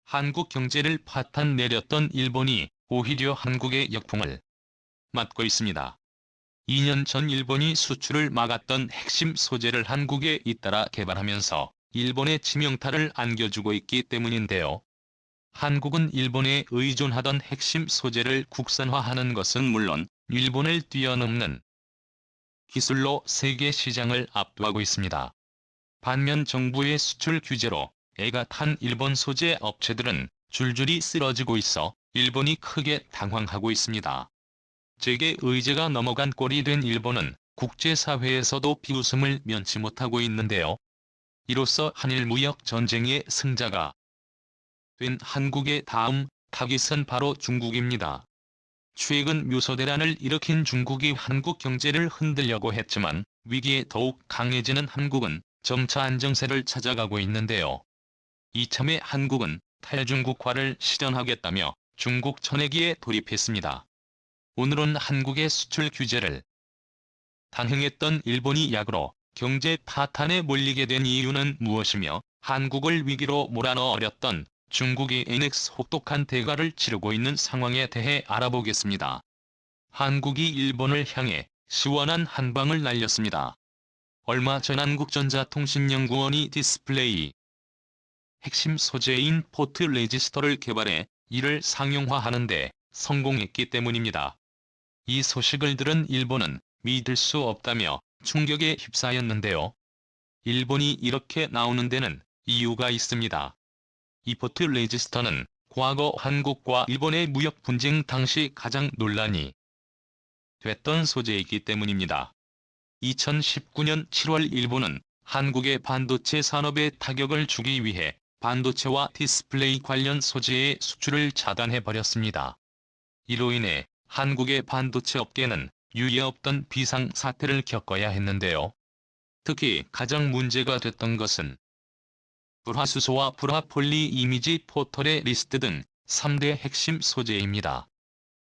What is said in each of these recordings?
한국 경제를 파탄 내렸던 일본이 오히려 한국의 역풍을 맞고 있습니다. 2년 전 일본이 수출을 막았던 핵심 소재를 한국에 잇따라 개발하면서 일본의 치명타를 안겨주고 있기 때문인데요. 한국은 일본에 의존하던 핵심 소재를 국산화하는 것은 물론 일본을 뛰어넘는 기술로 세계 시장을 압도하고 있습니다. 반면 정부의 수출 규제로 애가 탄 일본 소재 업체들은 줄줄이 쓰러지고 있어 일본이 크게 당황하고 있습니다. 재계 의제가 넘어간 꼴이 된 일본은 국제사회에서도 비웃음을 면치 못하고 있는데요. 이로써 한일 무역 전쟁의 승자가 된 한국의 다음 타깃은 바로 중국입니다. 최근 묘소대란을 일으킨 중국이 한국 경제를 흔들려고 했지만 위기에 더욱 강해지는 한국은 점차 안정세를 찾아가고 있는데요. 이참에 한국은 탈중국화를 실현하겠다며 중국 전해기에 돌입했습니다. 오늘은 한국의 수출 규제를 단행했던 일본이 약으로 경제 파탄에 몰리게 된 이유는 무엇이며 한국을 위기로 몰아넣으렸던 중국이 NX 혹독한 대가를 치르고 있는 상황에 대해 알아보겠습니다. 한국이 일본을 향해 시원한 한방을 날렸습니다. 얼마 전 한국전자통신연구원이 디스플레이 핵심 소재인 포트 레지스터를 개발해 이를 상용화하는 데 성공했기 때문입니다. 이 소식을 들은 일본은 믿을 수 없다며 충격에 휩싸였는데요. 일본이 이렇게 나오는 데는 이유가 있습니다. 이 포트 레지스터는 과거 한국과 일본의 무역 분쟁 당시 가장 논란이 됐던 소재이기 때문입니다. 2019년 7월 일본은 한국의 반도체 산업에 타격을 주기 위해 반도체와 디스플레이 관련 소재의 수출을 차단해버렸습니다. 이로 인해 한국의 반도체 업계는 유례 없던 비상사태를 겪어야 했는데요. 특히 가장 문제가 됐던 것은 불화수소와 불화폴리 이미지 포털의 리스트 등 3대 핵심 소재입니다.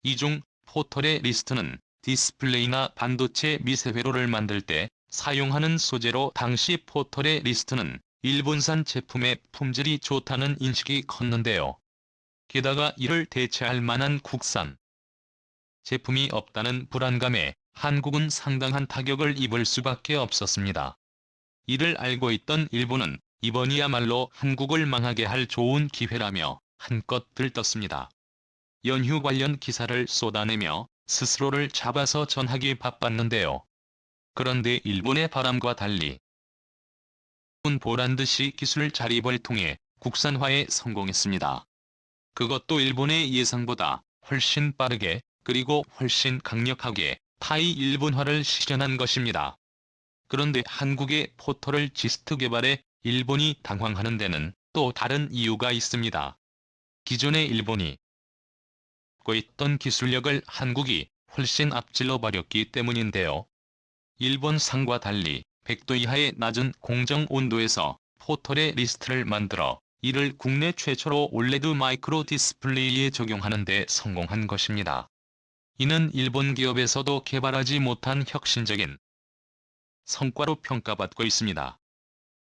이 중 포털의 리스트는 디스플레이나 반도체 미세회로를 만들 때 사용하는 소재로 당시 포털의 리스트는 일본산 제품의 품질이 좋다는 인식이 컸는데요. 게다가 이를 대체할 만한 국산 제품이 없다는 불안감에 한국은 상당한 타격을 입을 수밖에 없었습니다. 이를 알고 있던 일본은 이번이야말로 한국을 망하게 할 좋은 기회라며 한껏 들떴습니다. 연휴 관련 기사를 쏟아내며 스스로를 잡아서 전하기 바빴는데요. 그런데 일본의 바람과 달리 보란듯이 기술 자립을 통해 국산화에 성공했습니다. 그것도 일본의 예상보다 훨씬 빠르게 그리고 훨씬 강력하게 타이 일본화를 실현한 것입니다. 그런데 한국의 포털을 지스트 개발에 일본이 당황하는 데는 또 다른 이유가 있습니다. 기존의 일본이 갖고 있던 기술력을 한국이 훨씬 앞질러 버렸기 때문인데요. 일본산과 달리 100도 이하의 낮은 공정 온도에서 포털의 리스트를 만들어 이를 국내 최초로 올레드 마이크로 디스플레이에 적용하는 데 성공한 것입니다. 이는 일본 기업에서도 개발하지 못한 혁신적인 성과로 평가받고 있습니다.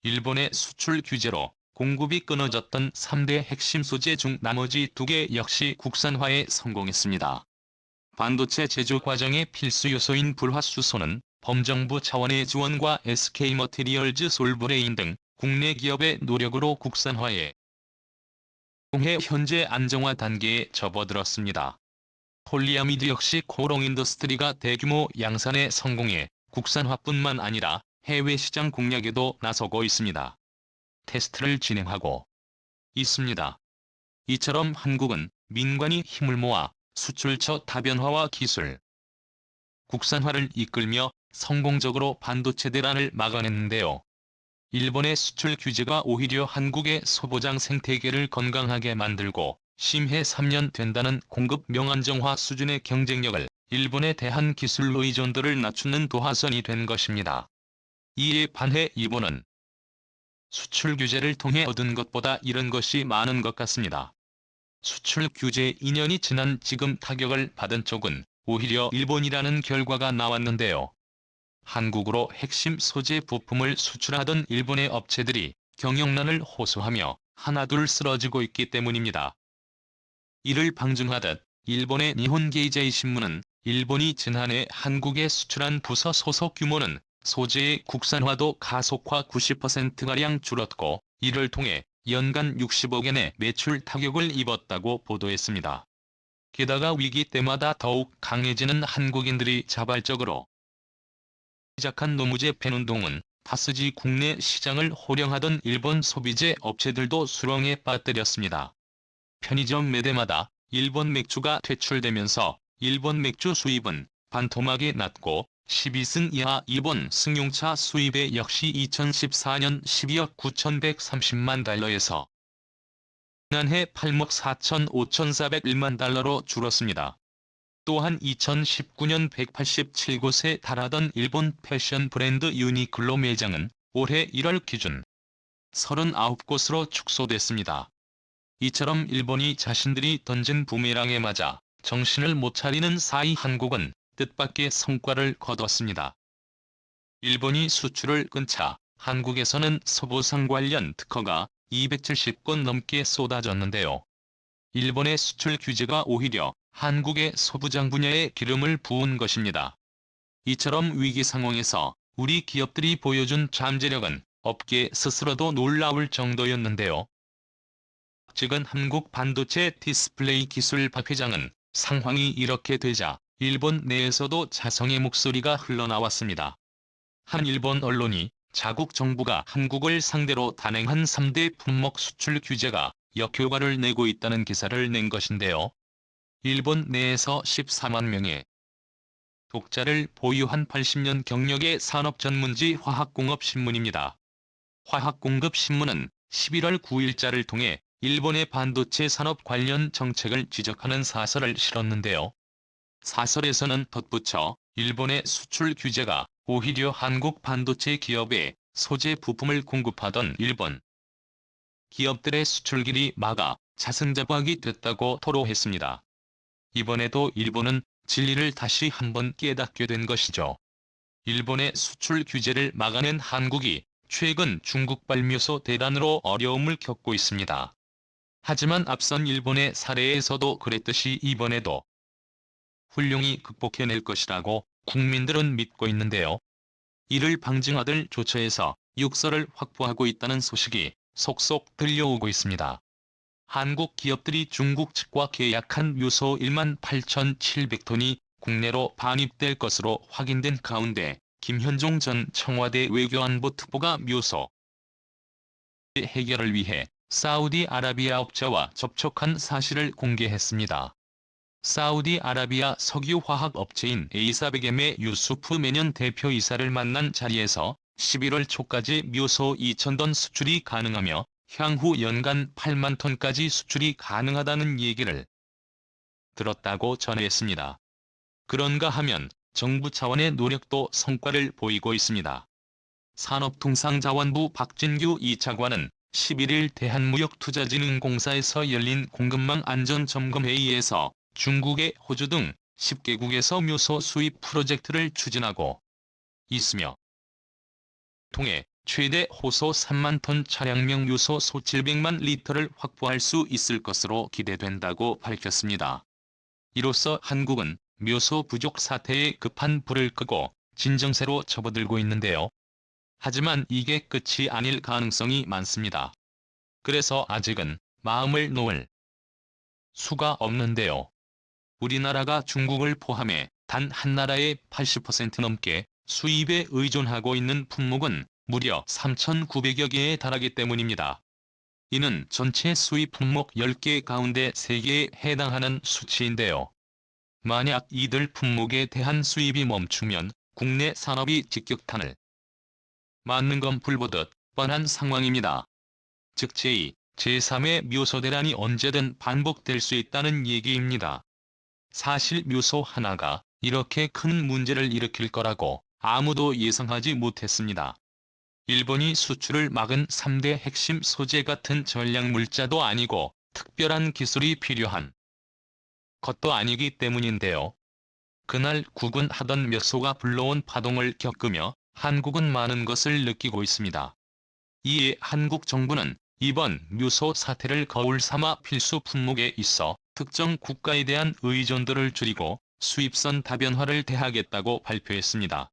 일본의 수출 규제로 공급이 끊어졌던 3대 핵심 소재 중 나머지 2개 역시 국산화에 성공했습니다. 반도체 제조 과정의 필수 요소인 불화수소는 범정부 차원의 지원과 SK머티리얼즈 솔브레인 등 국내 기업의 노력으로 국산화에 성공해 현재 안정화 단계에 접어들었습니다. 폴리아미드 역시 코롱인더스트리가 대규모 양산에 성공해 국산화뿐만 아니라 해외 시장 공략에도 나서고 있습니다. 테스트를 진행하고 있습니다. 이처럼 한국은 민관이 힘을 모아 수출처 다변화와 기술 국산화를 이끌며 성공적으로 반도체 대란을 막아냈는데요. 일본의 수출 규제가 오히려 한국의 소보장 생태계를 건강하게 만들고 심해 3년 된다는 공급 명안정화 수준의 경쟁력을 일본에 대한 기술 의존도를 낮추는 도화선이 된 것입니다. 이에 반해 일본은 수출 규제를 통해 얻은 것보다 잃은 것이 많은 것 같습니다. 수출 규제 2년이 지난 지금 타격을 받은 쪽은 오히려 일본이라는 결과가 나왔는데요. 한국으로 핵심 소재 부품을 수출하던 일본의 업체들이 경영난을 호소하며 하나둘 쓰러지고 있기 때문입니다. 이를 방증하듯 일본의 니혼 게이제이 신문은 일본이 지난해 한국에 수출한 부서 소속 규모는 소재의 국산화도 가속화 90%가량 줄었고 이를 통해 연간 60억엔의 매출 타격을 입었다고 보도했습니다. 게다가 위기 때마다 더욱 강해지는 한국인들이 자발적으로 시작한 노무제 팬운동은 파스지 국내 시장을 호령하던 일본 소비재 업체들도 수렁에 빠뜨렸습니다. 편의점 매대마다 일본 맥주가 퇴출되면서 일본 맥주 수입은 반토막이 났고 12승 이하 일본 승용차 수입에 역시 2014년 12억 9,130만 달러에서 지난해 8억 4,401만 달러로 줄었습니다. 또한 2019년 187곳에 달하던 일본 패션 브랜드 유니클로 매장은 올해 1월 기준 39곳으로 축소됐습니다. 이처럼 일본이 자신들이 던진 부메랑에 맞아 정신을 못 차리는 사이 한국은 뜻밖의 성과를 거뒀습니다. 일본이 수출을 끊자 한국에서는 소보상 관련 특허가 270건 넘게 쏟아졌는데요. 일본의 수출 규제가 오히려 한국의 소부장 분야에 기름을 부은 것입니다. 이처럼 위기 상황에서 우리 기업들이 보여준 잠재력은 업계 스스로도 놀라울 정도였는데요. 최근 한국 반도체 디스플레이 기술 박 회장은 상황이 이렇게 되자 일본 내에서도 자성의 목소리가 흘러나왔습니다. 한 일본 언론이 자국 정부가 한국을 상대로 단행한 3대 품목 수출 규제가 역효과를 내고 있다는 기사를 낸 것인데요. 일본 내에서 14만 명의 독자를 보유한 80년 경력의 산업 전문지 화학공업신문입니다. 화학공급신문은 11월 9일자를 통해 일본의 반도체 산업 관련 정책을 지적하는 사설을 실었는데요. 사설에서는 덧붙여 일본의 수출 규제가 오히려 한국 반도체 기업에 소재 부품을 공급하던 일본 기업들의 수출길이 막아 자승자박이 됐다고 토로했습니다. 이번에도 일본은 진리를 다시 한번 깨닫게 된 것이죠. 일본의 수출 규제를 막아낸 한국이 최근 중국발 묘소 대란으로 어려움을 겪고 있습니다. 하지만 앞선 일본의 사례에서도 그랬듯이 이번에도 훌륭히 극복해낼 것이라고 국민들은 믿고 있는데요. 이를 방증하들 조처해서 육설을 확보하고 있다는 소식이 속속 들려오고 있습니다. 한국 기업들이 중국 측과 계약한 묘소 18,700톤이 국내로 반입될 것으로 확인된 가운데 김현종 전 청와대 외교안보 특보가 묘소 해결을 위해 사우디아라비아 업체와 접촉한 사실을 공개했습니다. 사우디아라비아 석유화학 업체인 에이사베겜의 유수프 매년 대표이사를 만난 자리에서 11월 초까지 묘소 2,000톤 수출이 가능하며 향후 연간 8만 톤까지 수출이 가능하다는 얘기를 들었다고 전했습니다. 그런가 하면 정부 차원의 노력도 성과를 보이고 있습니다. 산업통상자원부 박진규 2차관은 11일 대한무역투자진흥공사에서 열린 공급망 안전점검회의에서 중국의 호주 등 10개국에서 묘소 수입 프로젝트를 추진하고 있으며 통해 최대 호소 3만 톤 차량명 묘소 소 700만 리터를 확보할 수 있을 것으로 기대된다고 밝혔습니다. 이로써 한국은 묘소 부족 사태에 급한 불을 끄고 진정세로 접어들고 있는데요. 하지만 이게 끝이 아닐 가능성이 많습니다. 그래서 아직은 마음을 놓을 수가 없는데요. 우리나라가 중국을 포함해 단 한 나라의 80% 넘게 수입에 의존하고 있는 품목은 무려 3,900여 개에 달하기 때문입니다. 이는 전체 수입 품목 10개 가운데 3개에 해당하는 수치인데요. 만약 이들 품목에 대한 수입이 멈추면 국내 산업이 직격탄을 맞는 건 불보듯 뻔한 상황입니다. 즉 제2, 제3의 묘소 대란이 언제든 반복될 수 있다는 얘기입니다. 사실 묘소 하나가 이렇게 큰 문제를 일으킬 거라고 아무도 예상하지 못했습니다. 일본이 수출을 막은 3대 핵심 소재 같은 전략 물자도 아니고 특별한 기술이 필요한 것도 아니기 때문인데요. 그날 구군하던 묘소가 불러온 파동을 겪으며 한국은 많은 것을 느끼고 있습니다. 이에 한국 정부는 이번 뮤소 사태를 거울 삼아 필수 품목에 있어 특정 국가에 대한 의존도를 줄이고 수입선 다변화를 대하겠다고 발표했습니다.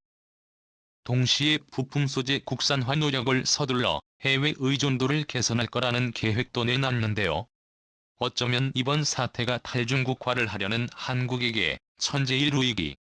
동시에 부품 소재 국산화 노력을 서둘러 해외 의존도를 개선할 거라는 계획도 내놨는데요. 어쩌면 이번 사태가 탈중국화를 하려는 한국에게 천재일 위기,